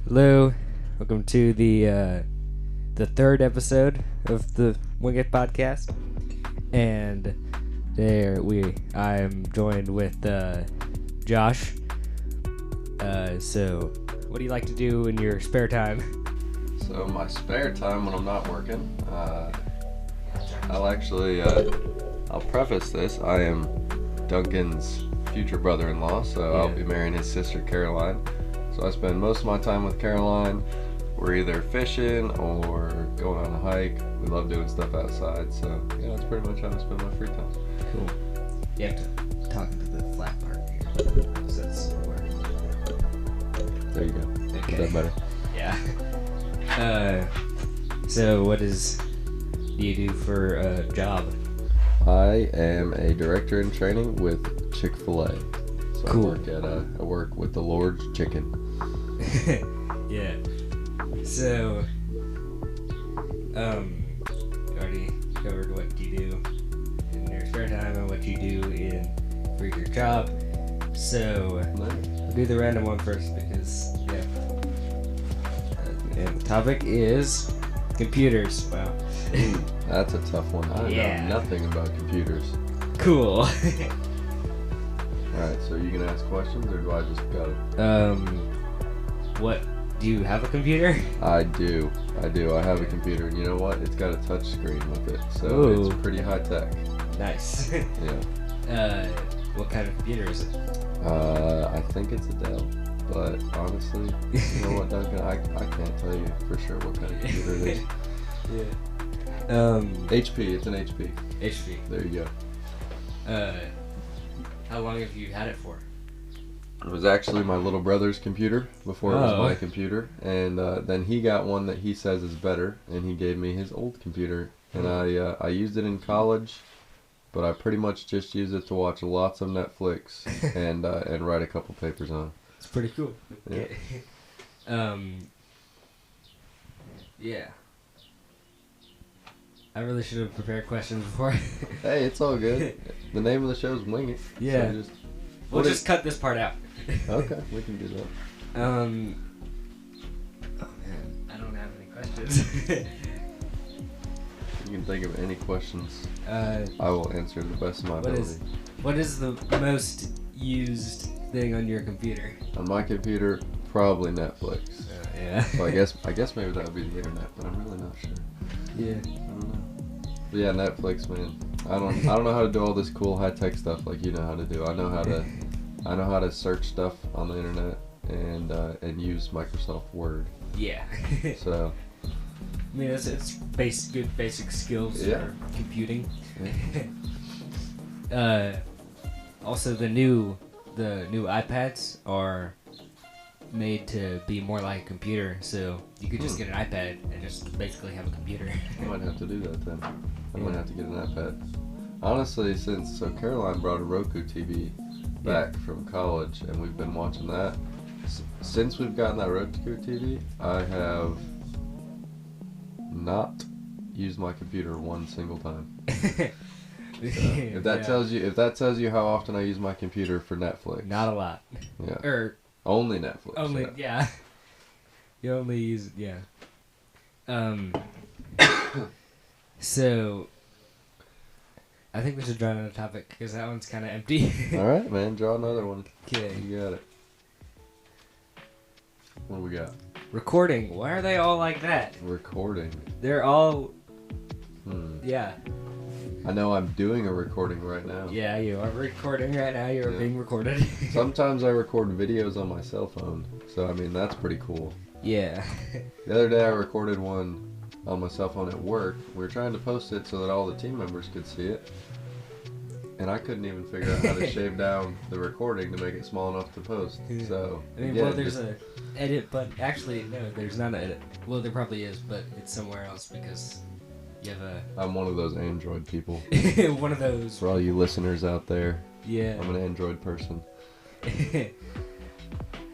Hello, welcome to the third episode of the Wing It podcast, and I'm joined with Josh. So, what do you like to do in your spare time? So my spare time when I'm not working, I'll preface this. I am Duncan's future brother-in-law, so I'll be marrying his sister Caroline. So I spend most of my time with Caroline. We're either fishing or going on a hike. We love doing stuff outside, so yeah, that's pretty much how I spend my free time. Cool. You have to talk into the flat part here. So that's where... There you go. Okay. Is that better? Yeah. So what do you do for a job? I am a director in training with Chick-Fil-A. So Cool. I work with the Lord's Chicken. Yeah. So, you already covered what you do in your spare time and what you do for your job. So, I'll do the random one first because, and the topic is computers. Wow. That's a tough one. I know nothing about computers. Cool. Alright, so are you gonna ask questions or do I just go? What? Do you have a computer? I do. I have a computer, and you know what? It's got a touch screen with it, so Ooh. It's pretty high tech. Nice. Yeah. What kind of computer is it? I think it's a Dell, but honestly, you know what, Duncan? I can't tell you for sure what kind of computer it is. Yeah. HP. It's an HP. HP. There you go. How long have you had it for? It was actually my little brother's computer before it was my computer, and then he got one that he says is better, and he gave me his old computer, and I used it in college, but I pretty much just used it to watch lots of Netflix and write a couple papers on. It's pretty cool. Yeah. Yeah. I really should have prepared questions before. Hey, it's all good. The name of the show is Wing It. Yeah. So We'll just cut this part out. Okay, we can do that. Oh man, I don't have any questions. You can think of any questions. I will answer to the best of my ability. What is the most used thing on your computer? On my computer, probably Netflix. Yeah. So I guess maybe that would be the internet, but I'm really not sure. Yeah. I don't know. But yeah, Netflix, man. I don't know how to do all this cool high tech stuff like you know how to do. I know how to search stuff on the internet and use Microsoft Word. Yeah. So. I mean, it's good basic skills for computing. Yeah. Also, the new iPads are made to be more like a computer, so you could just get an iPad and just basically have a computer. I might have to do that then. I might have to get an iPad. Honestly, so Caroline brought a Roku TV back from college, and we've been watching that. Since we've gotten that Roku TV, I have not used my computer one single time. So, if that tells you how often I use my computer for Netflix. Not a lot. Yeah. Only Netflix. Only yeah. You only use So I think we should draw another topic because that one's kind of empty. All right, man. Draw another one. Okay. You got it. What do we got? Recording. Why are they all like that? Recording. They're all. Yeah. I know I'm doing a recording right now. Yeah, you are recording right now. You're being recorded. Sometimes I record videos on my cell phone, so I mean that's pretty cool. Yeah. The other day I recorded one on my cell phone at work. We were trying to post it so that all the team members could see it, and I couldn't even figure out how to shave down the recording to make it small enough to post. So I mean, well, there's a edit, but actually no, there's not an edit. Well, there probably is, but it's somewhere else because you have I'm one of those Android people. one of those. For all you listeners out there, yeah, I'm an Android person.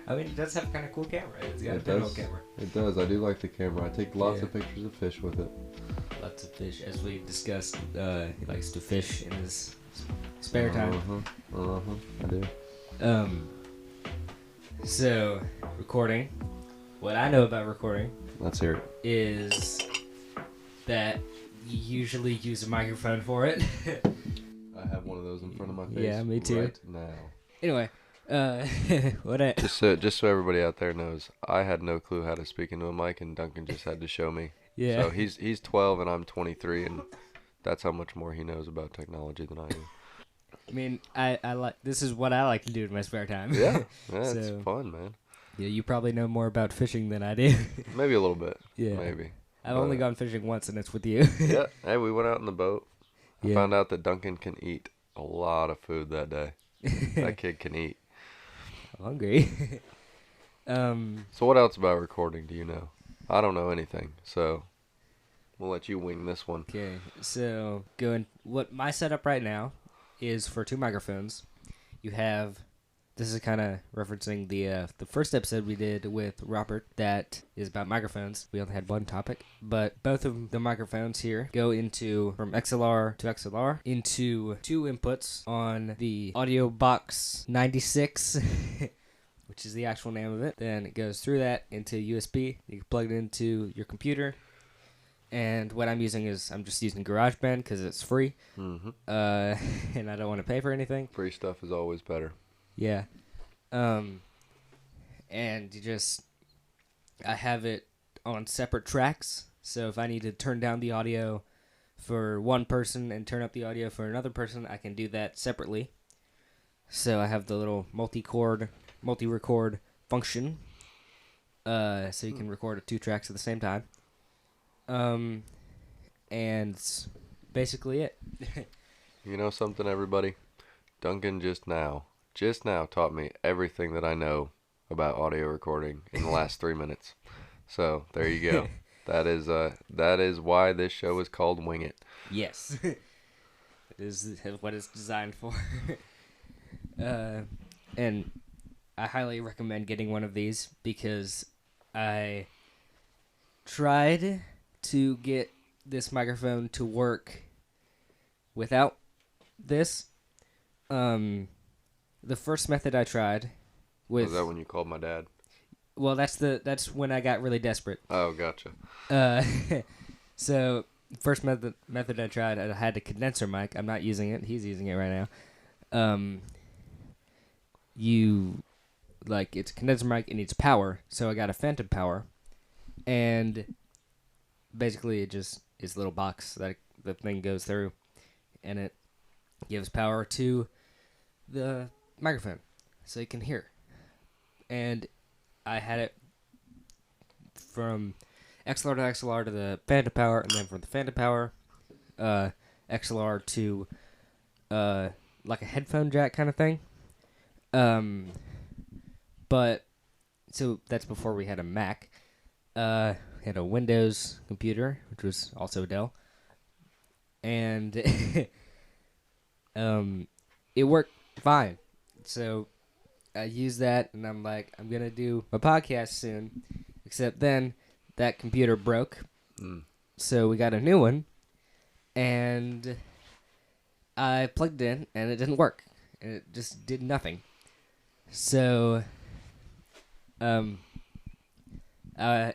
I mean, it does have kind of cool camera. It's got a demo camera. It does. I do like the camera. I take lots of pictures of fish with it. Lots of fish, as we discussed. He likes to fish in his spare time. I do. So, recording. what I know about recording Let's hear it. is that you usually use a microphone for it. I have one of those in front of my face. Yeah, me too. Right now. Anyway, what I... Just so everybody out there knows, I had no clue how to speak into a mic, and Duncan just had to show me. Yeah. So he's 12 and I'm 23, and that's how much more he knows about technology than I do. I mean, I like this is what I like to do in my spare time. Yeah, it's So- fun, man. Yeah, you probably know more about fishing than I do. Maybe a little bit. Yeah. Maybe. I've only gone fishing once, and it's with you. Yeah. Hey, we went out in the boat. I Yeah. found out that Duncan can eat a lot of food that day. That kid can eat. I'm hungry. So what else about recording do you know? I don't know anything, so we'll let you wing this one. Okay, so what my setup right now is for 2 microphones. You have, this is kind of referencing the first episode we did with Robert that is about microphones. We only had one topic, but both of the microphones here go into, from XLR to XLR, into 2 inputs on the Audio Box 96, which is the actual name of it. Then it goes through that into USB. You can plug it into your computer. And what I'm using is, I'm just using GarageBand because it's free. Mm-hmm. And I don't want to pay for anything. Free stuff is always better. Yeah. And I have it on separate tracks. So if I need to turn down the audio for one person and turn up the audio for another person, I can do that separately. So I have the little multi-record function. So you can record 2 tracks at the same time. And it's basically it. You know something, everybody? Duncan just now taught me everything that I know about audio recording in the last 3 minutes. So there you go. That is why this show is called Wing It. Yes. It is what it's designed for. And I highly recommend getting one of these because I tried to get this microphone to work without this. The first method I tried with... Was that when you called my dad? Well, that's when I got really desperate. Oh, gotcha. So first method I tried, I had a condenser mic. I'm not using it. He's using it right now. It's a condenser mic. It needs power. So I got a phantom power, and basically it just is a little box that the thing goes through, and it gives power to the microphone, so you can hear. And I had it from XLR to XLR to the phantom power, and then from the phantom power, XLR to like a headphone jack kind of thing. But so that's before we had a Mac. We had a Windows computer, which was also Dell, and it worked fine. So I used that, and I'm like, I'm gonna do my podcast soon. Except then that computer broke, so we got a new one, and I plugged it in, and it didn't work. And it just did nothing. So I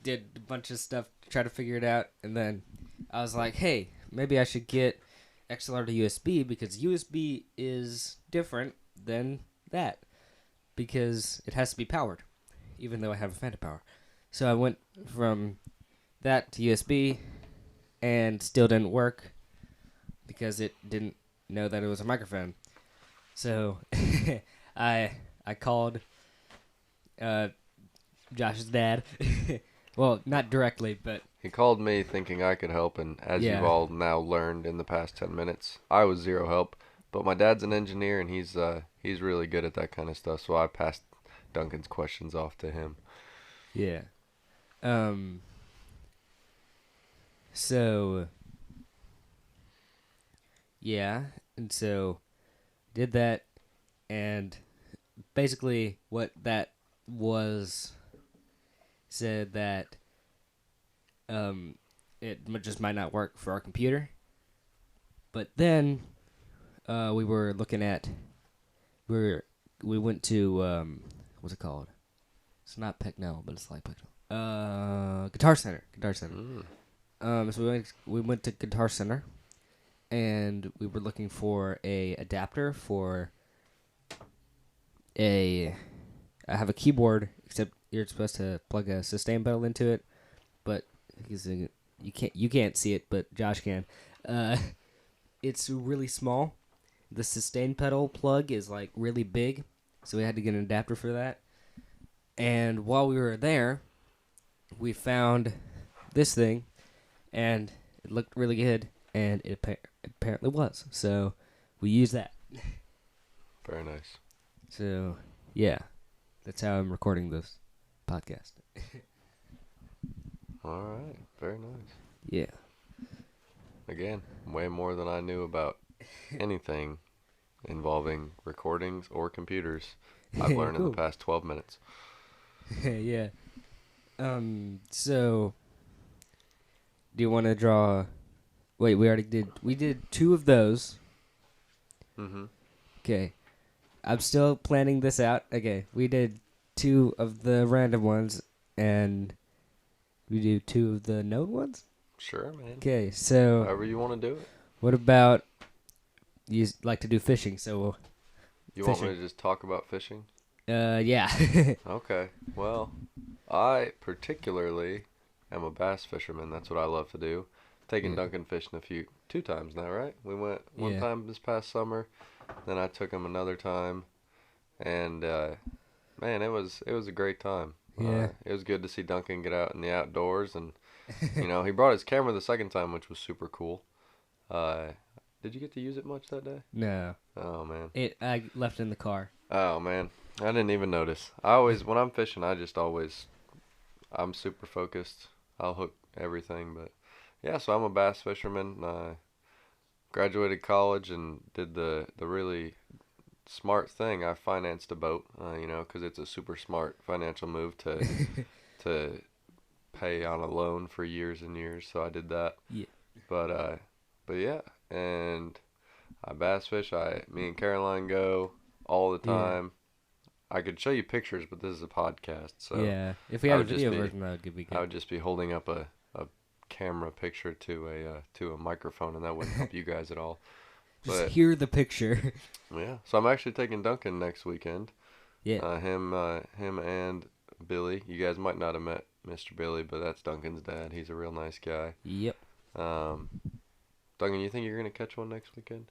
did a bunch of stuff to try to figure it out, and then I was like, hey, maybe I should get XLR to USB, because USB is different than that, because it has to be powered, even though I have a phantom power. So I went from that to USB, and still didn't work, because it didn't know that it was a microphone. So I called Josh's dad. Well, not directly, but... He called me thinking I could help, and as Yeah. you've all now learned in the past 10 minutes, I was zero help. But my dad's an engineer, and he's really good at that kind of stuff, so I passed Duncan's questions off to him. Yeah. So... Yeah, and so did that, and basically what that was said that it just might not work for our computer. But then we were looking at we went to what's it called? It's not Pecknell, but it's like Pecknell. Guitar Center. So we went to Guitar Center, and we were looking for a adapter for I have a keyboard, except you're supposed to plug a sustain pedal into it, but you can't see it, but Josh can. It's really small. The sustain pedal plug is like really big, so we had to get an adapter for that. And while we were there, we found this thing, and it looked really good, and it apparently was. So we used that. Very nice. So, yeah, that's how I'm recording this podcast. All right, very nice. Yeah. Again, way more than I knew about anything involving recordings or computers. I've learned in the past 12 minutes. Yeah. So, do you want to draw? Wait, we did 2 of those. Mm-hmm. Okay. I'm still planning this out. Okay, we did 2 of the random ones, and we do 2 of the known ones? Sure, man. Okay, so... however you want to do it. What about... You like to do fishing, so... You want me to just talk about fishing? Yeah. Okay. Well, I particularly am a bass fisherman. That's what I love to do. Taken Duncan fishing 2 times now, right? We went one time this past summer. Then I took him another time, and man, it was a great time. Yeah. It was good to see Duncan get out in the outdoors, and he brought his camera the second time, which was super cool. Did you get to use it much that day? No. Oh man. I left it in the car. Oh man, I didn't even notice. When I'm fishing, I'm super focused. I'll hook everything, but yeah. So I'm a bass fisherman. Graduated college and did the really smart thing. I financed a boat, because it's a super smart financial move to pay on a loan for years and years. So I did that. Yeah. But yeah, and I bass fish. Me and Caroline go all the time. Yeah. I could show you pictures, but this is a podcast, so yeah. If we had a video version, that would be good. I would just be holding up a camera picture to a microphone, and that wouldn't help you guys at all. Just hear the picture. Yeah. So I'm actually taking Duncan next weekend. Yeah. Him and Billy. You guys might not have met Mr. Billy, but that's Duncan's dad. He's a real nice guy. Yep. Duncan, you think you're gonna catch one next weekend?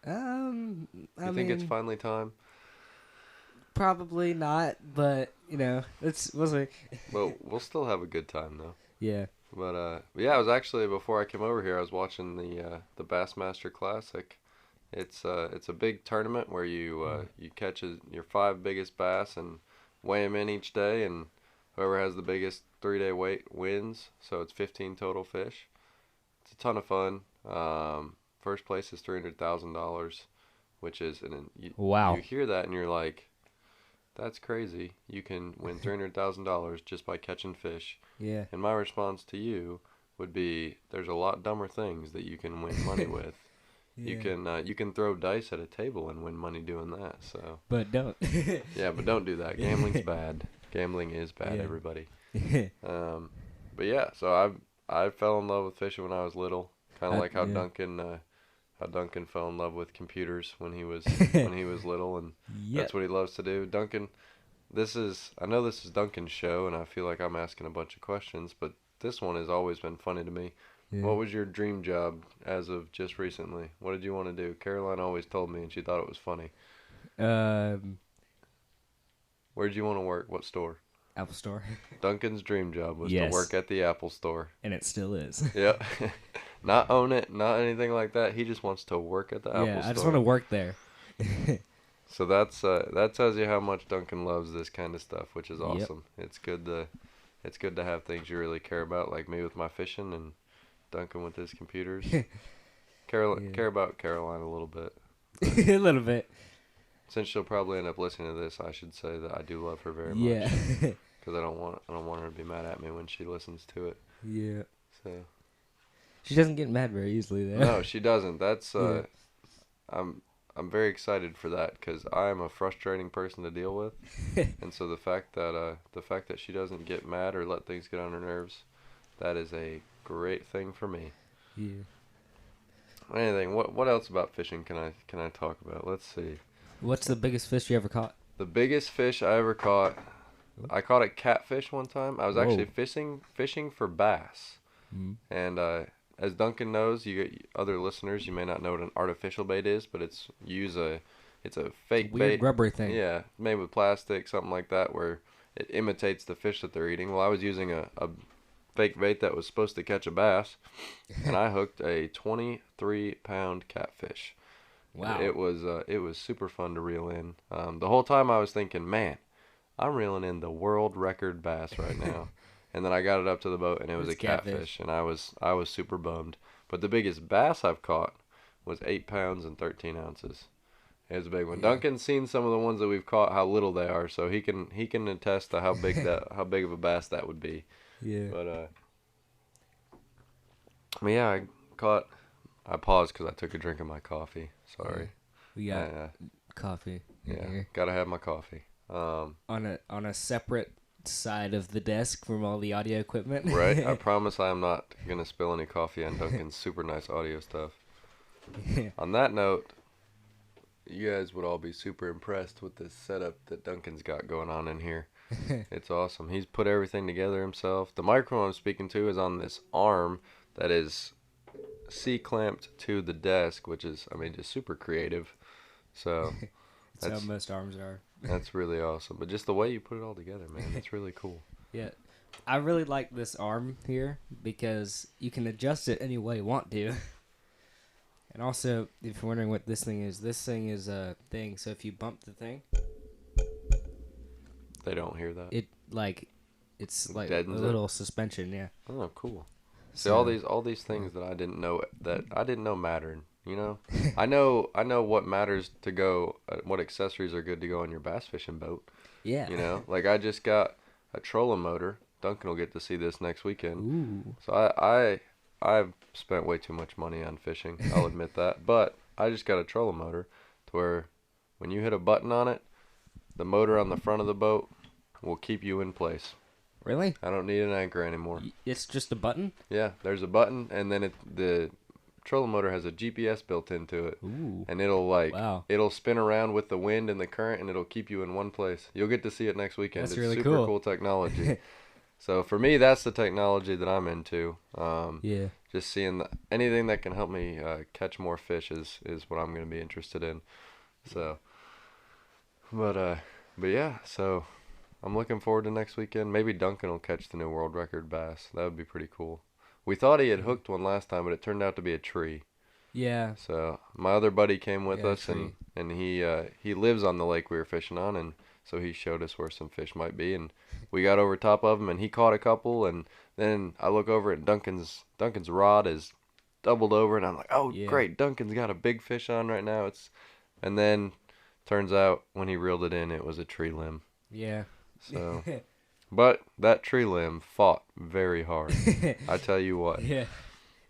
I think it's finally time? Probably not, but we'll see. Well, we'll still have a good time though. Yeah. But yeah, I was actually, before I came over here, I was watching the Bassmaster Classic. It's a big tournament where you catch your 5 biggest bass and weigh them in each day, and whoever has the biggest 3-day weight wins. So it's 15 total fish. It's a ton of fun. First place is $300,000, which is wow. You hear that and you're like, that's crazy. You can win $300,000 just by catching fish. Yeah. And my response to you would be, there's a lot dumber things that you can win money with. Yeah. You can throw dice at a table and win money doing that. So. But don't. Yeah, but don't do that. Gambling's bad. Gambling is bad, everybody. But yeah, so I fell in love with fishing when I was little. Kind of like how Duncan fell in love with computers when he was little, and that's what he loves to do. Duncan, I know this is Duncan's show, and I feel like I'm asking a bunch of questions, but this one has always been funny to me. Yeah. What was your dream job as of just recently? What did you want to do? Caroline always told me, and she thought it was funny. Where did you want to work? What store? Apple Store. Duncan's dream job was to work at the Apple Store. And it still is. Yep. Not own it, not anything like that. He just wants to work at the Apple Store. Yeah, I just want to work there. So that tells you how much Duncan loves this kind of stuff, which is awesome. Yep. It's good to have things you really care about, like me with my fishing and Duncan with his computers. Care about Caroline a little bit. A little bit. Since she'll probably end up listening to this, I should say that I do love her very much. Yeah. Because I don't want her to be mad at me when she listens to it. Yeah. So. She doesn't get mad very easily, though. No, she doesn't. That's I'm very excited for that because I am a frustrating person to deal with, and so the fact that she doesn't get mad or let things get on her nerves, that is a great thing for me. Yeah. Anything? What else about fishing can I talk about? Let's see. What's the biggest fish you ever caught? The biggest fish I ever caught. I caught a catfish one time. I was actually fishing for bass, and as Duncan knows, other listeners, you may not know what an artificial bait is, but it's a fake Weird bait, rubbery thing. yeah, made with plastic, something like that, where it imitates the fish that they're eating. Well, I was using a fake bait that was supposed to catch a bass, and I hooked a 23-pound catfish. Wow. It was super fun to reel in. The whole time I was thinking, man, I'm reeling in the world record bass right now. And then I got it up to the boat, and it was a catfish, and I was super bummed. But the biggest bass I've caught was 8 pounds and 13 ounces. It was a big one. Yeah. Duncan's seen some of the ones that we've caught, how little they are, so he can attest to how big of a bass that would be. Yeah. But yeah, I paused because I took a drink of my coffee. Sorry. We got coffee. Yeah, Here. gotta have my coffee. On a separate side of the desk from all the audio equipment. Right. I promise I am not gonna spill any coffee on Duncan's super nice audio stuff. Yeah. On that note, you guys would all be super impressed with this setup that Duncan's got going on in here. It's awesome. He's put everything together himself. The microphone I'm speaking to is on this arm that is C-clamped to the desk, which is, I mean, just super creative. So That's how most arms are. that's really awesome. But just the way you put it all together, man, it's really cool. Yeah. I really like this arm here because you can adjust it any way you want to. And also, if you're wondering what this thing is a thing. So if you bump the thing, They don't hear that. It's like a Deadens it? little suspension, yeah. Oh, cool. See, So, all these things that I didn't know mattered. You know, I know what matters to go. What accessories are good to go on your bass fishing boat. yeah. You know, like I just got a trolling motor. Duncan will get to see this next weekend. Ooh. So I've spent way too much money on fishing. I'll admit that. But I just got a trolling motor to where when you hit a button on it, the motor on the front of the boat will keep you in place. Really? I don't need an anchor anymore. It's just a button? Yeah, there's a button, and then the trolling motor has a GPS built into it. Ooh. And it'll Wow. it'll spin around with the wind and the current, and it'll keep you in one place. You'll get to see it next weekend. That's It's really super cool. cool technology. So for me, that's the technology that I'm into. Yeah. Just seeing anything that can help me catch more fish is what I'm going to be interested in. So, but yeah, so I'm looking forward to next weekend. Maybe Duncan will catch the new world record bass. That would be pretty cool. We thought he had hooked one last time, but it turned out to be a tree. Yeah. So my other buddy came with Yeah, us, and he lives on the lake we were fishing on, and so he showed us where some fish might be, and we got over top of him, and he caught a couple, and then I look over at Duncan's rod is doubled over, and I'm like, oh Yeah. great, Duncan's got a big fish on right now. And then turns out when he reeled it in, it was a tree limb. Yeah. So, but that tree limb fought very hard. I tell you what. Yeah.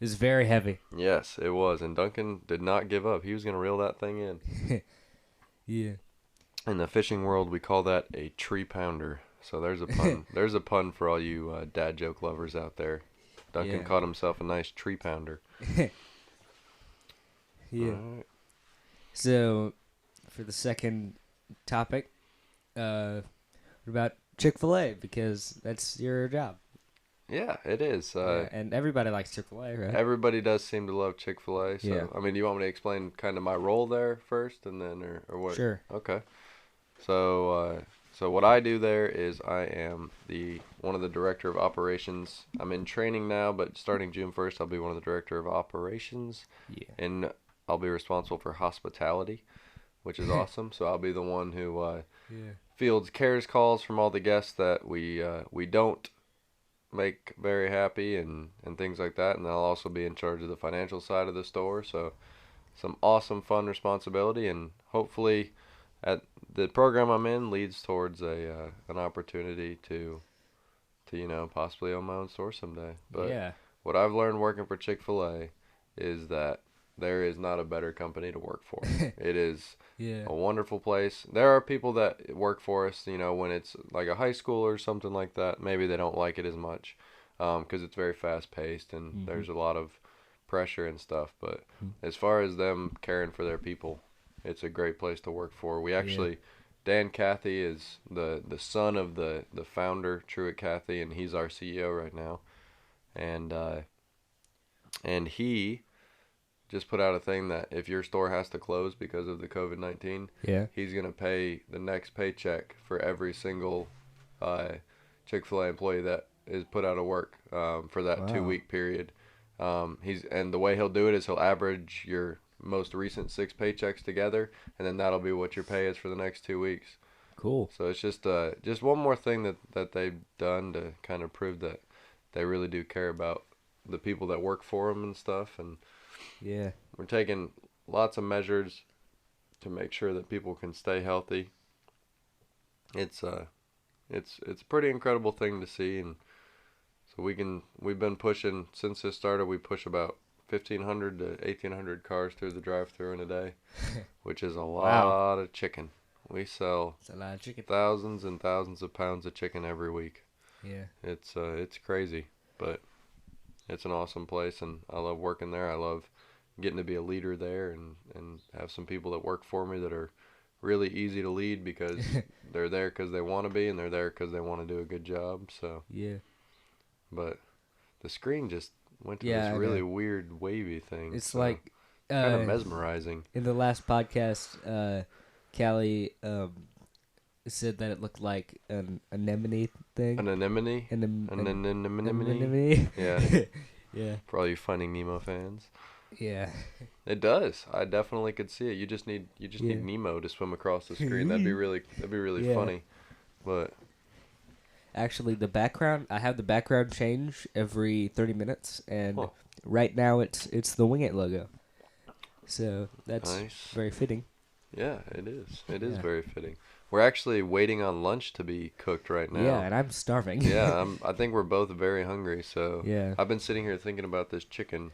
It's very heavy. Yes, it was, and Duncan did not give up. He was gonna reel that thing in. Yeah. In the fishing world, we call that a tree pounder. So there's a pun. There's a pun for all you dad joke lovers out there. Duncan Yeah. caught himself a nice tree pounder. Yeah. Alright. So, for the second topic, what about Chick-Fil-A? Because that's your job. Yeah, it is. Yeah, and everybody likes Chick-fil-A, right? Everybody does seem to love Chick-fil-A. So, Yeah. I mean, do you want me to explain kind of my role there first, and then, or what? Sure. Okay. So what I do there is I am one of the director of operations. I'm in training now, but starting June 1st, I'll be one of the director of operations. Yeah. And I'll be responsible for hospitality, which is awesome. So I'll be the one who Yeah. fields cares calls from all the guests that we don't make very happy and things like that. And I'll also be in charge of the financial side of the store. So some awesome, fun responsibility, and hopefully at the program I'm in leads towards an opportunity to possibly own my own store someday. But Yeah. what I've learned working for Chick-fil-A is that there is not a better company to work for. It is Yeah. a wonderful place. There are people that work for us, when it's like a high school or something like that, maybe they don't like it as much because it's very fast paced and Mm-hmm. there's a lot of pressure and stuff. But Mm-hmm. as far as them caring for their people, it's a great place to work for. We actually, Dan Cathy is the son of the founder, Truett Cathy, and he's our CEO right now. And he just put out a thing that if your store has to close because of the COVID-19, he's going to pay the next paycheck for every single Chick-fil-A employee that is put out of work for that 2-week period. And the way he'll do it is he'll average your most recent 6 paychecks together, and then that'll be what your pay is for the next 2 weeks. Cool. So it's just one more thing that they've done to kind of prove that they really do care about the people that work for them and stuff. And yeah, we're taking lots of measures to make sure that people can stay healthy. It's a pretty incredible thing to see, and so we've been pushing since this started. We push about 1,500 to 1,800 cars through the drive-thru in a day, which is a lot of chicken. We sell it's a lot of chicken. thousands and thousands of pounds of chicken every week. Yeah, It's crazy, but it's an awesome place, and I love working there. I love getting to be a leader there and have some people that work for me that are really easy to lead because they're there because they want to be, and they're there because they want to do a good job. So yeah. But the screen just went to Yeah, this I really know. weird wavy thing. It's so like kind of mesmerizing. in the last podcast, Callie said that it looked like an anemone thing. An anemone? An anemone? Yeah. Yeah. For all you Finding Nemo fans. Yeah. It does. I definitely could see it. You just need Nemo to swim across the screen. That'd be really Yeah. funny. But Actually, I have the background change every 30 minutes, and right now it's the Wing It logo. So that's nice. very fitting. Yeah, it is. It is Yeah. very fitting. We're actually waiting on lunch to be cooked right now. Yeah, and I'm starving. Yeah, I think we're both very hungry. So Yeah. I've been sitting here thinking about this chicken.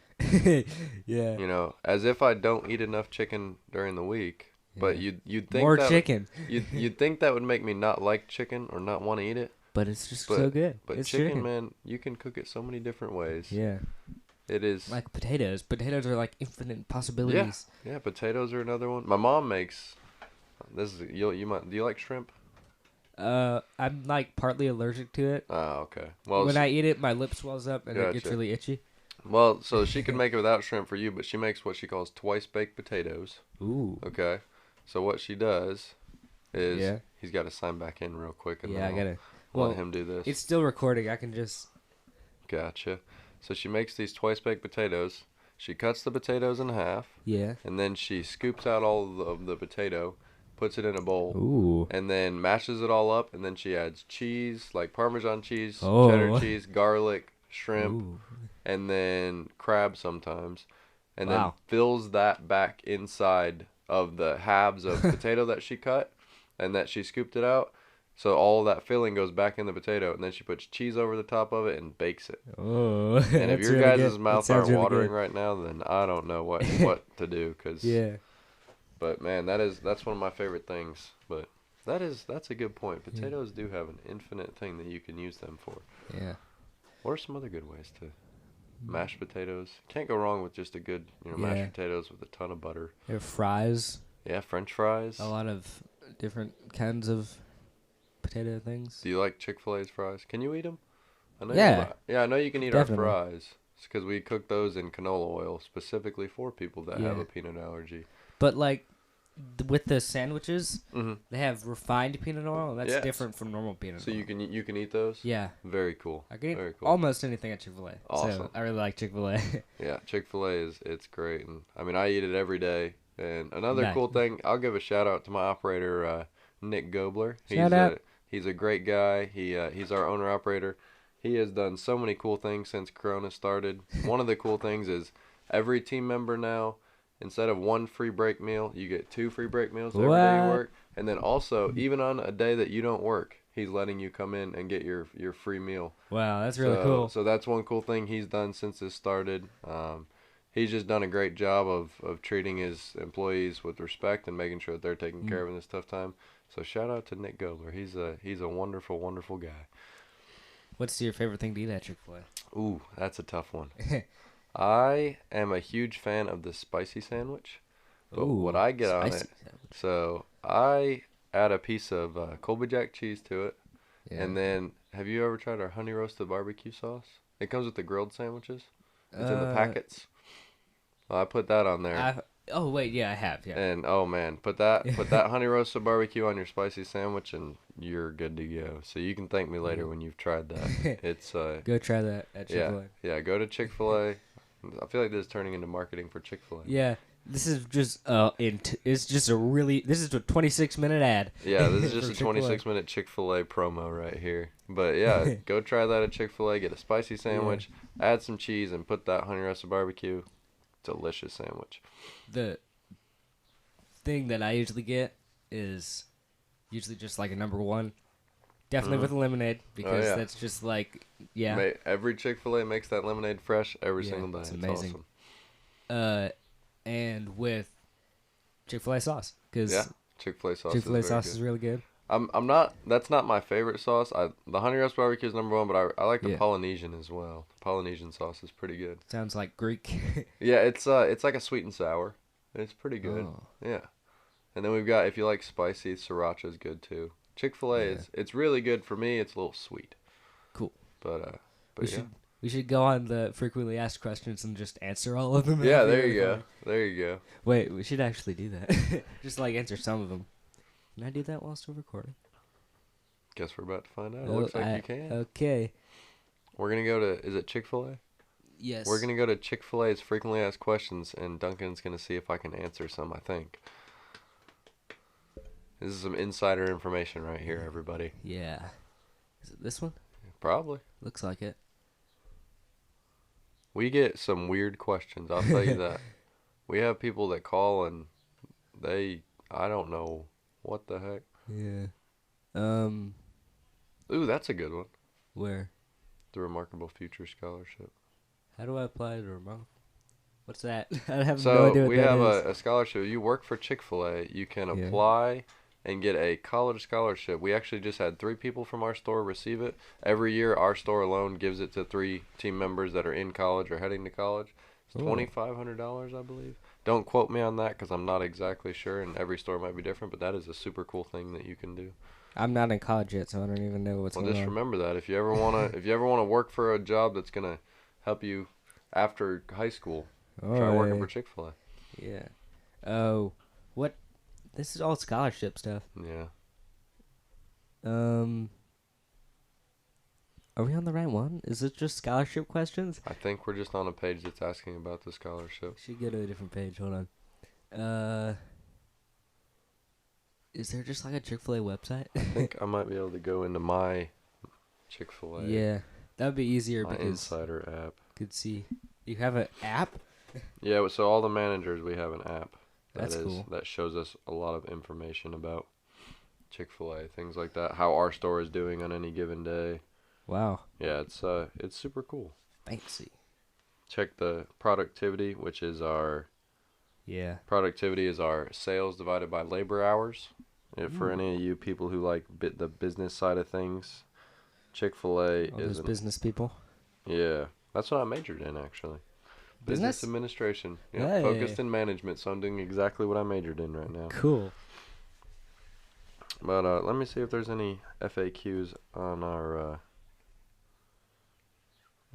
Yeah. As if I don't eat enough chicken during the week. But Yeah. you'd think More that chicken. you'd think that would make me not like chicken or not want to eat it. But it's just so good. But It's chicken, man, you can cook it so many different ways. Yeah. It is. Like potatoes. Potatoes are like infinite possibilities. Yeah, potatoes are another one. My mom makes. This is you might. Do you like shrimp? I'm like partly allergic to it. Oh, okay. Well, When I eat it, my lip swells up and it gets Gotcha. really itchy. Well, so she can make it without shrimp for you, but she makes what she calls twice baked potatoes. Ooh. Okay. So what she does is Yeah. he's got to sign back in real quick, and Yeah, I then gotta. I'll Well, let him do this. it's still recording. I can just. Gotcha. So she makes these twice baked potatoes. She cuts the potatoes in half, Yeah. and then she scoops out all of the potato, puts it in a bowl, Ooh. and then mashes it all up, and then she adds cheese, like Parmesan cheese, Oh. cheddar cheese, garlic, shrimp, Ooh. and then crab sometimes, and then Wow. fills that back inside of the halves of potato that she cut and that she scooped it out. So all that filling goes back in the potato, and then she puts cheese over the top of it and bakes it. Oh. And if That's your really guys' good. mouths That sounds aren't really watering good. right now, then I don't know what to do. Cause, Yeah. But man, that's one of my favorite things. But that's a good point. Potatoes do have an infinite thing that you can use them for. Yeah. What are some other good ways to mash potatoes? Can't go wrong with just a good, Yeah. mashed potatoes with a ton of butter. There are fries. Yeah, French fries. A lot of different kinds of potato things. Do you like Chick-fil-A's fries? Can you eat them? I know Yeah. I know you can eat Definitely. our fries. It's because we cook those in canola oil specifically for people that have Yeah. a peanut allergy. But like with the sandwiches, Mm-hmm. they have refined peanut oil, and that's Yeah. different from normal peanut So oil. you can eat those? Yeah. Very cool. I can eat Very cool. almost anything at Chick-fil-A. Awesome. So I really like Chick-fil-A. Yeah, Chick-fil-A it's great, and I mean I eat it every day. And another Nice. cool thing, I'll give a shout out to my operator Nick Gobler. Shout out. He's a great guy. He's our owner operator. He has done so many cool things since Corona started. One of the cool things is every team member now, instead of one free break meal, you get 2 free break meals every day you What? work. And then also, even on a day that you don't work, he's letting you come in and get your free meal. Wow, that's really cool. So that's one cool thing he's done since this started. he's just done a great job of treating his employees with respect and making sure that they're taken care of in this tough time. So shout out to Nick Gobler. He's a wonderful, wonderful guy. What's your favorite thing to eat at Chick-fil-A? Ooh, that's a tough one. I am a huge fan of the spicy sandwich. But what I get on it, sandwich. so I add a piece of Colby Jack cheese to it. Yeah. And then, have you ever tried our honey roasted barbecue sauce? It comes with the grilled sandwiches. It's in the packets. Well, I put that on there. Oh wait, yeah, I have. Yeah. And oh man, put that honey roasted barbecue on your spicy sandwich, and you're good to go. So you can thank me later when you've tried that. It's Go try that at Chick-fil-A. Yeah. Go to Chick-fil-A. I feel like this is turning into marketing for Chick-fil-A. Yeah. This is just this is a 26-minute ad. Yeah, this is just a 26-minute Chick-fil-A promo right here. But yeah, go try that at Chick-fil-A. Get a spicy sandwich, add some cheese, and put that honey roasted barbecue. Delicious sandwich. The thing that I usually get is usually just like a number one. Definitely with a lemonade, because that's just like, Every Chick-fil-A makes that lemonade fresh every single day. It's amazing. Awesome. And with Chick-fil-A sauce, because Chick-fil-A sauce. Chick-fil-A sauce is really good. I'm not. That's not my favorite sauce. The honey roast barbecue is number one, but I like the Polynesian as well. The Polynesian sauce is pretty good. Sounds like Greek. Yeah, it's like a sweet and sour. It's pretty good. Oh. Yeah, and then we've got, if you like spicy, sriracha is good too. Chick-fil-A it's really good for me. It's a little sweet. Cool. But we should go on the frequently asked questions and just answer all of them. Yeah, there you go. There you go. Wait, we should actually do that. Just like answer some of them. Can I do that while still recording? Guess we're about to find out. It looks like you can. Okay. We're going to go to, is it Chick-fil-A? Yes. We're going to go to Chick-fil-A's frequently asked questions, and Duncan's going to see if I can answer some, I think. This is some insider information right here, everybody. Yeah. Is it this one? Probably. Looks like it. We get some weird questions, I'll tell you that. We have people that call and I don't know what the heck. Yeah. Ooh, that's a good one. Where? The Remarkable Future Scholarship. How do I apply to Remarkable? What's that? I have no idea what that is. So we have a scholarship. You work for Chick-fil-A. You can apply and get a college scholarship. We actually just had 3 people from our store receive it. Every year, our store alone gives it to 3 team members that are in college or heading to college. It's $2,500, I believe. Don't quote me on that because I'm not exactly sure, and every store might be different, but that is a super cool thing that you can do. I'm not in college yet, so I don't even know what's going on. Well, just remember that. If you ever wanna work for a job that's going to help you after high school, try working for Chick-fil-A. Yeah. Oh, what? This is all scholarship stuff. Yeah. Are we on the right one? Is it just scholarship questions? I think we're just on a page that's asking about the scholarship. Should go to a different page. Hold on. Is there just like a Chick-fil-A website? I think I might be able to go into my Chick-fil-A. Yeah, that would be easier my because Insider app. Could see. You have an app? Yeah, so all the managers, we have an app. That's cool. That shows us a lot of information about Chick-fil-A, things like that. How our store is doing on any given day. Wow. Yeah, it's super cool. Fancy. Check the productivity, which is our productivity is our sales divided by labor hours. For any of you people who like the business side of things, Chick-fil-A is those business people. Yeah, that's what I majored in actually. Business administration. Yeah, hey. Focused in management, so I'm doing exactly what I majored in right now. Cool. But let me see if there's any FAQs on our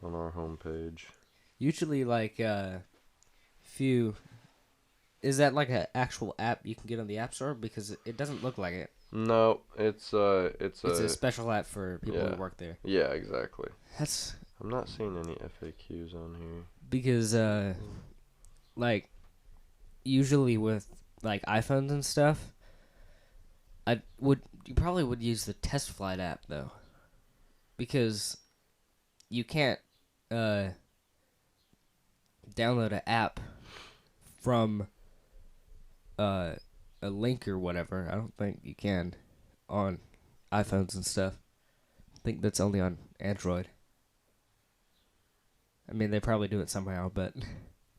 homepage. Usually, like is that like an actual app you can get on the App Store? Because it doesn't look like it. No, it's a special app for people who work there. Yeah, exactly. I'm not seeing any FAQs on here. Because like usually with like iPhones and stuff, you probably would use the Test Flight app though. Because you can't download an app from a link or whatever. I don't think you can on iPhones and stuff. I think that's only on Android. I mean, they probably do it somehow, but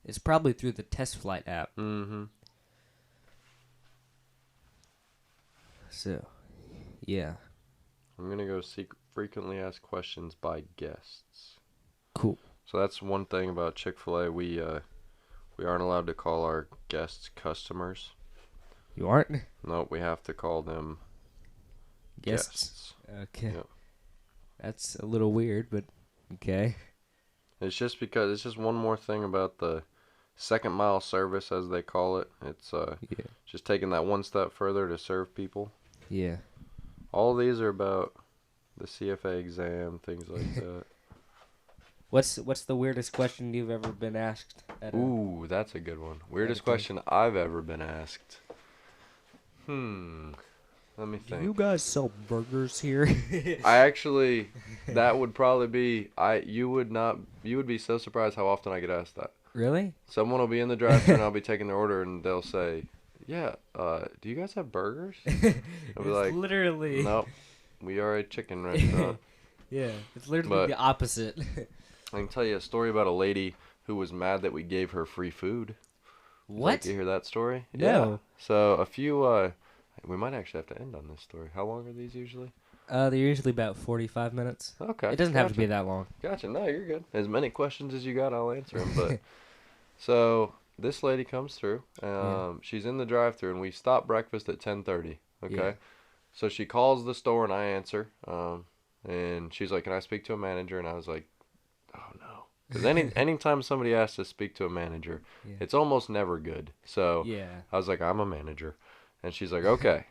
It's probably through the test flight app. Mm-hmm. So, yeah. I'm gonna go seek frequently asked questions by guests. Cool. So that's one thing about Chick-fil-A. We aren't allowed to call our guests customers. You aren't? No, we have to call them guests. Okay. Yep. That's a little weird, but okay. It's just because it's just one more thing about the second mile service, as they call it. It's just taking that one step further to serve people. Yeah. All of these are about the CFA exam, things like that. What's the weirdest question you've ever been asked? Ooh, that's a good one. Weirdest question I've ever been asked. Let me think. Do you guys sell burgers here? I actually, that would probably be, you would be so surprised how often I get asked that. Really? Someone will be in the drive-thru and I'll be taking their order and they'll say, yeah, do you guys have burgers? I'll be like, literally. nope, we are a chicken restaurant. Yeah, it's literally the opposite. I can tell you a story about a lady who was mad that we gave her free food. What? Like, you hear that story? No. Yeah. So a few, we might actually have to end on this story. How long are these usually? They're usually about 45 minutes. Okay. It doesn't have to be that long. Gotcha. No, you're good. As many questions as you got, I'll answer them. But so this lady comes through. She's in the drive-thru, and we stop breakfast at 10:30. Okay. Yeah. So she calls the store, and I answer. And she's like, "Can I speak to a manager?" And I was like, "Oh no." Because anytime somebody asks to speak to a manager, it's almost never good. So I was like, "I'm a manager," and she's like, "Okay."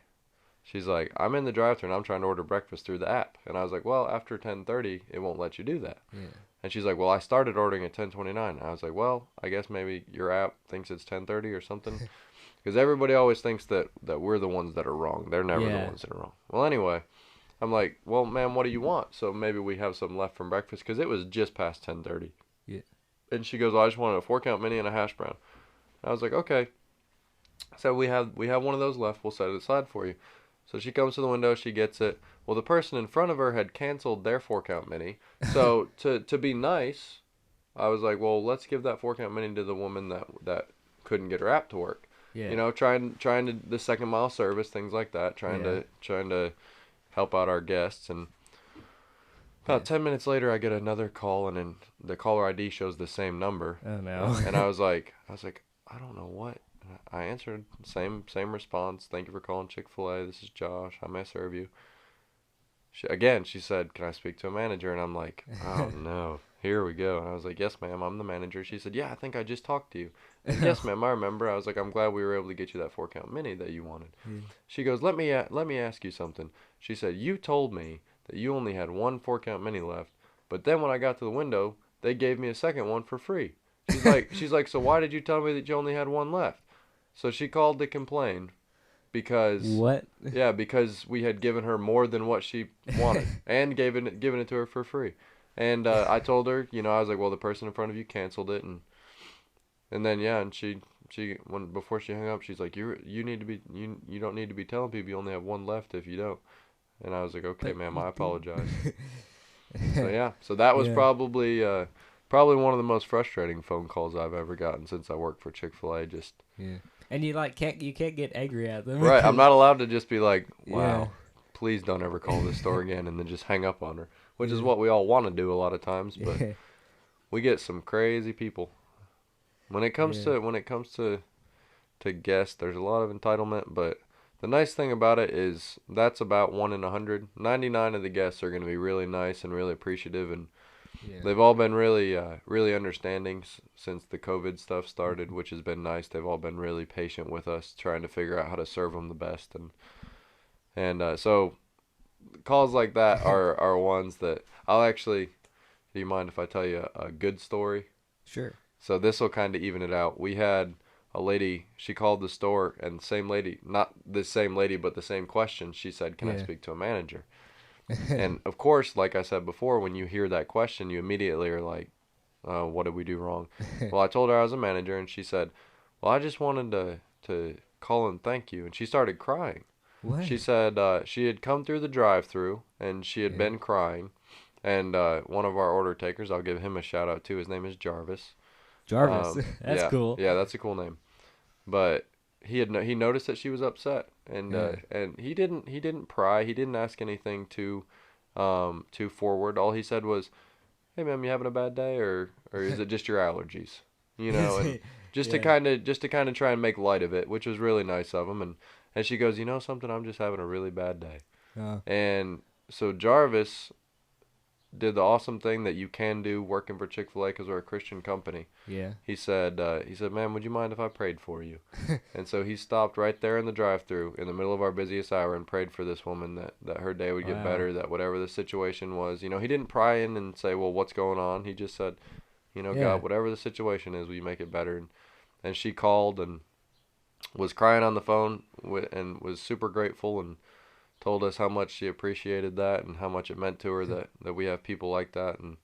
She's like, "I'm in the drive-thru and I'm trying to order breakfast through the app." And I was like, "Well, after 10:30, it won't let you do that." Yeah. And she's like, "Well, I started ordering at 10:29." I was like, "Well, I guess maybe your app thinks it's 10:30 or something." Because everybody always thinks that we're the ones that are wrong. They're never the ones that are wrong. Well, anyway, I'm like, "Well, ma'am, what do you want?" So maybe we have some left from breakfast because it was just past 10:30. Yeah. And she goes, "Well, I just wanted a 4-count mini and a hash brown." And I was like, "Okay." So we have one of those left. We'll set it aside for you. So she comes to the window, she gets it. Well, the person in front of her had canceled their 4-count mini. So to be nice, I was like, "Well, let's give that 4-count mini to the woman that couldn't get her app to work." Yeah. You know, trying to the second mile service, things like that, trying to help out our guests. And about 10 minutes later, I get another call, and then the caller ID shows the same number. Oh no. And I was like, I don't know what. I answered, same response. "Thank you for calling Chick-fil-A. This is Josh. How may I serve you?" She said, "Can I speak to a manager?" And I'm like, "Oh no, here we go." And I was like, "Yes, ma'am, I'm the manager." She said, "Yeah, I think I just talked to you." And, "Yes, ma'am, I remember." I was like, "I'm glad we were able to get you that 4-count mini that you wanted." She goes, let me ask you something." She said, "You told me that you only had one 4-count mini left, but then when I got to the window, they gave me a second one for free." She's like, "So why did you tell me that you only had one left?" So she called to complain because because we had given her more than what she wanted and given it to her for free. And I told her, I was like, "Well, the person in front of you canceled it," and then and she before she hung up, she's like, you don't need to be telling people you only have one left if you don't." And I was like, "Okay, ma'am, I apologize." So that was probably one of the most frustrating phone calls I've ever gotten since I worked for Chick-fil-A. And you can't get angry at them. Right, I'm not allowed to just be like, "Wow, please don't ever call this store again," and then just hang up on her, which is what we all want to do a lot of times, but we get some crazy people. When it comes to guests, there's a lot of entitlement, but the nice thing about it is that's about 1 in 100. 99 of the guests are going to be really nice and really appreciative, and they've all been really really understanding since the COVID stuff started, which has been nice. They've all been really patient with us, trying to figure out how to serve them the best, and so calls like that are ones that I'll actually. Do you mind if I tell you a good story? Sure. So this will kind of even it out. We had a lady, she called the store, and not the same lady, but the same question. She said, "Can I speak to a manager?" And of course, like I said before, when you hear that question, you immediately are like, "What did we do wrong?" Well, I told her I was a manager, and she said, "Well, I just wanted to call and thank you." And she started crying. What? She said she had come through the drive-thru, and she had been crying. And one of our order takers, I'll give him a shout out too. His name is Jarvis. Jarvis. That's yeah, cool. yeah, that's a cool name. But he noticed that she was upset, and he didn't pry. He didn't ask anything too forward. All he said was, "Hey, ma'am, you having a bad day, or is it just your allergies?" And just to kind of try and make light of it, which was really nice of him. And she goes, "You know something? I'm just having a really bad day." And so Jarvis did the awesome thing that you can do working for Chick-fil-A, because we're a Christian company. Yeah. He said, "Ma'am, would you mind if I prayed for you?" And so he stopped right there in the drive-thru in the middle of our busiest hour and prayed for this woman that her day would get better, that whatever the situation was, he didn't pry in and say, "Well, what's going on?" He just said, "God, whatever the situation is, will you make it better?" And she called and was crying on the phone and was super grateful, and told us how much she appreciated that and how much it meant to her that we have people like that, and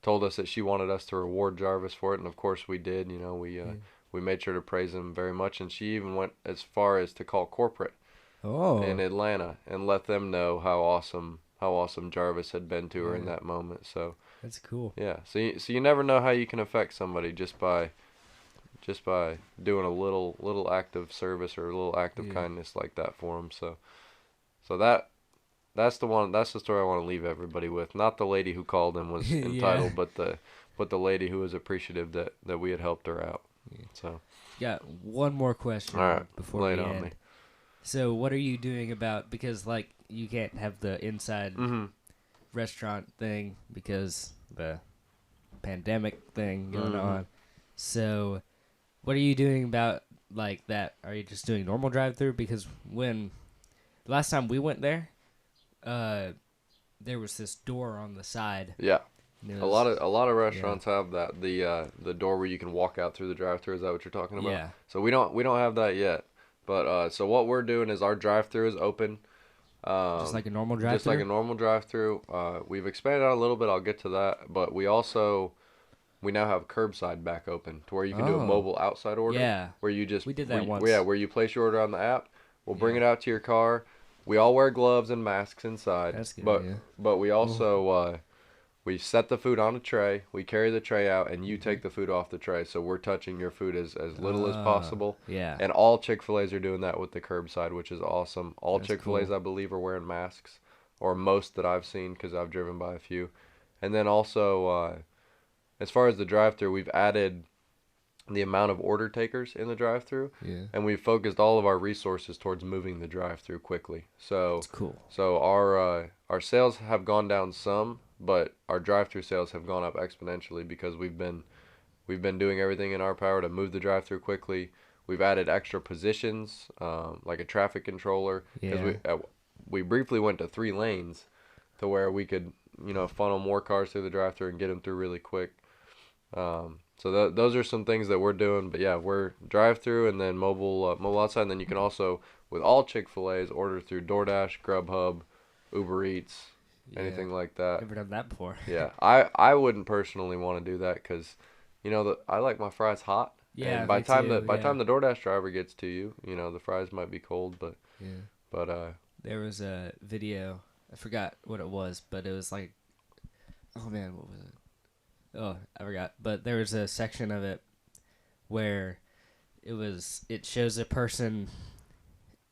told us that she wanted us to reward Jarvis for it, and of course we did. We made sure to praise him very much, and she even went as far as to call corporate in Atlanta and let them know how awesome Jarvis had been to her in that moment. So that's cool. Yeah, so you never know how you can affect somebody just by doing a little act of service or a little act of kindness like that for them. So that's the story I want to leave everybody with. Not the lady who called and was entitled, but the lady who was appreciative that we had helped her out. So got one more question before we end. Me. So what are you doing because like you can't have the inside restaurant thing because the pandemic thing going on. So what are you doing about like that? Are you just doing normal drive-through? Because when last time we went there, there was this door on the side. Yeah. A lot of restaurants have that, the door where you can walk out through the drive-thru. Is that what you're talking about? Yeah. So we don't have that yet. But so what we're doing is our drive-thru is open. Just like a normal drive-thru? Just like a normal drive-thru. We've expanded out a little bit. I'll get to that. But we now have curbside back open to where you can do a mobile outside order. Yeah. Where you just we did that once. Yeah, where you place your order on the app. We'll bring it out to your car. We all wear gloves and masks inside. That's good. But we also we set the food on a tray. We carry the tray out, and you take the food off the tray. So we're touching your food as little as possible. Yeah. And all Chick-fil-A's are doing that with the curbside, which is awesome. All Chick-fil-A's, cool. I believe, are wearing masks, or most that I've seen because I've driven by a few. And then also, as far as the drive-thru, we've added the amount of order takers in the drive-thru, and we've focused all of our resources towards moving the drive-thru quickly. So that's cool. So our sales have gone down some, but our drive-thru sales have gone up exponentially because we've been doing everything in our power to move the drive-thru quickly. We've added extra positions, like a traffic controller, because we briefly went to 3 lanes, to where we could funnel more cars through the drive-thru and get them through really quick. So those are some things that we're doing. But yeah, we're drive-thru and then mobile outside. And then you can also, with all Chick-fil-A's, order through DoorDash, Grubhub, Uber Eats, anything like that. Never done that before. Yeah, I wouldn't personally want to do that because, I like my fries hot. Yeah. And by the time the DoorDash driver gets to you, the fries might be cold. But there was a video. I forgot what it was, but it was like, oh man, what was it? Oh, I forgot. But there was a section of it where it shows a person,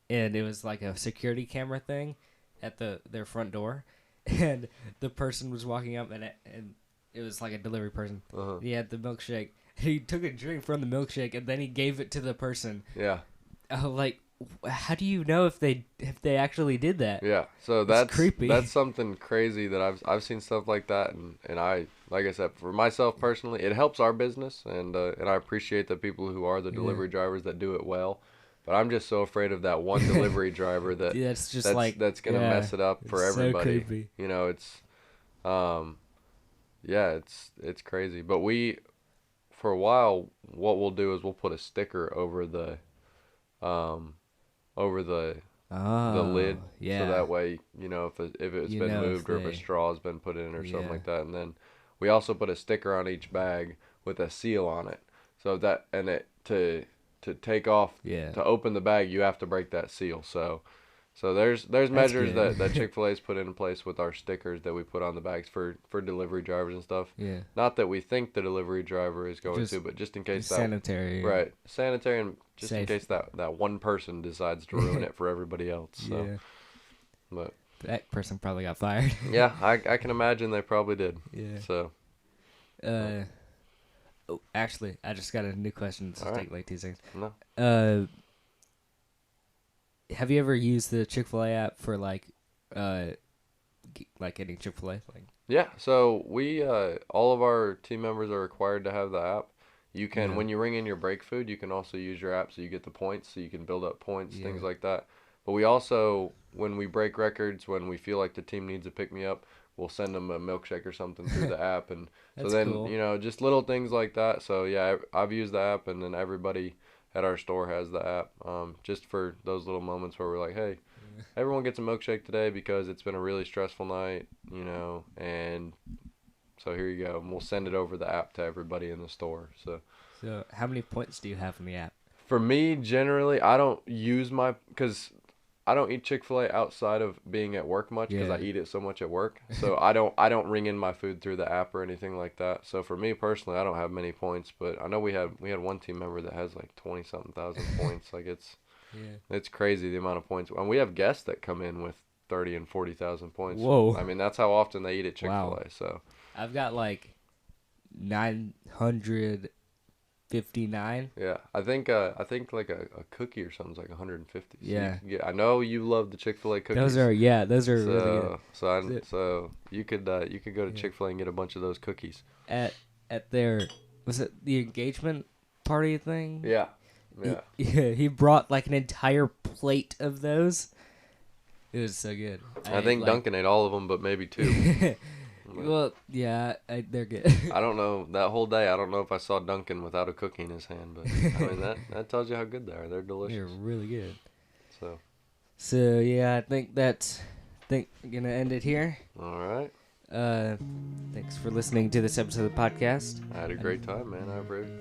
and it was like a security camera thing at their front door, and the person was walking up, and it was like a delivery person. He had the milkshake. He took a drink from the milkshake, and then he gave it to the person. Yeah. Like, how do you know if they actually did that? Yeah, so that's creepy. That's something crazy that I've seen stuff like that, and I, like I said, for myself personally, it helps our business, and I appreciate the people who are the delivery drivers that do it well, but I'm just so afraid of that one delivery driver that's gonna mess it up for everybody. So creepy. It's crazy. But for a while, what we'll do is we'll put a sticker over the lid, so that way if it's been moved or if a straw has been put in or something like that. And then we also put a sticker on each bag with a seal on it, so that to take off to open the bag, you have to break that seal. So So there's measures good. that Chick-fil-A's put in place with our stickers that we put on the bags for delivery drivers and stuff. Yeah. Not that we think the delivery driver is going to, but just in case that sanitary. right, sanitary, and just Safe. in case that one person decides to ruin it for everybody else. So, Yeah. but that person probably got fired. yeah, I can imagine they probably did. Yeah. So. Oh, actually, I just got a new question. So All take right. like 2 seconds. No. Have you ever used the Chick-fil-A app for like getting Chick-fil-A? Like, Yeah, so we all of our team members are required to have the app. You can Yeah. when you ring in your break food, you can also use your app so you get the points, so you can build up points, things like that. But we also, when we break records, when we feel like the team needs a pick me up, we'll send them a milkshake or something through the app, and so then cool. just little things like that. So yeah, I've used the app, and then everybody at our store has the app, just for those little moments where we're like, hey, everyone gets a milkshake today because it's been a really stressful night, and so here you go. And we'll send it over the app to everybody in the store. So how many points do you have in the app? for me, generally, I don't use because I don't eat Chick-fil-A outside of being at work much because I eat it so much at work. So I don't ring in my food through the app or anything like that. So for me personally, I don't have many points, but I know we had one team member that has like 20-something thousand points. Like it's crazy the amount of points. And we have guests that come in with 30 and 40,000 points. Whoa. I mean, that's how often they eat at Chick-fil-A. Wow. So I've got like 959. yeah, I think like a cookie or something's like 150. So Yeah. I know you love the Chick-fil-A cookies. Those are really good. So you could go to Chick-fil-A and get a bunch of those cookies. At their, was it the engagement party thing? Yeah. He brought like an entire plate of those. It was so good. I think Duncan ate all of them, but maybe two. Well, yeah, they're good. I don't know, that whole day, I don't know if I saw Duncan without a cookie in his hand, but I mean, that tells you how good they are. They're delicious. They're really good. So yeah, I think I'm gonna end it here. All right. Thanks for listening to this episode of the podcast. I had a great time, man. I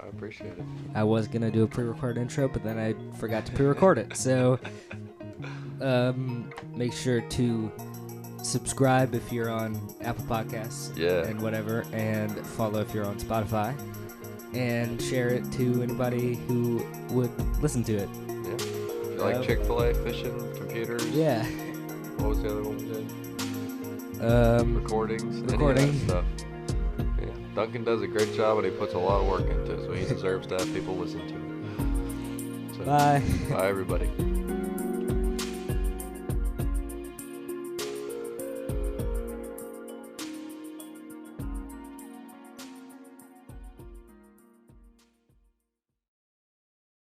appreciate it. I was gonna do a pre-recorded intro, but then I forgot to pre-record it. So, make sure to subscribe if you're on Apple Podcasts and whatever, and follow if you're on Spotify, and share it to anybody who would listen to it. Yeah. If you like Chick-fil-A, fishing, computers. Yeah. What was the other one we did? Recordings. Any of that stuff. Yeah. Duncan does a great job, and he puts a lot of work into it, so he deserves to have people listen to it. So, Bye. Bye, everybody.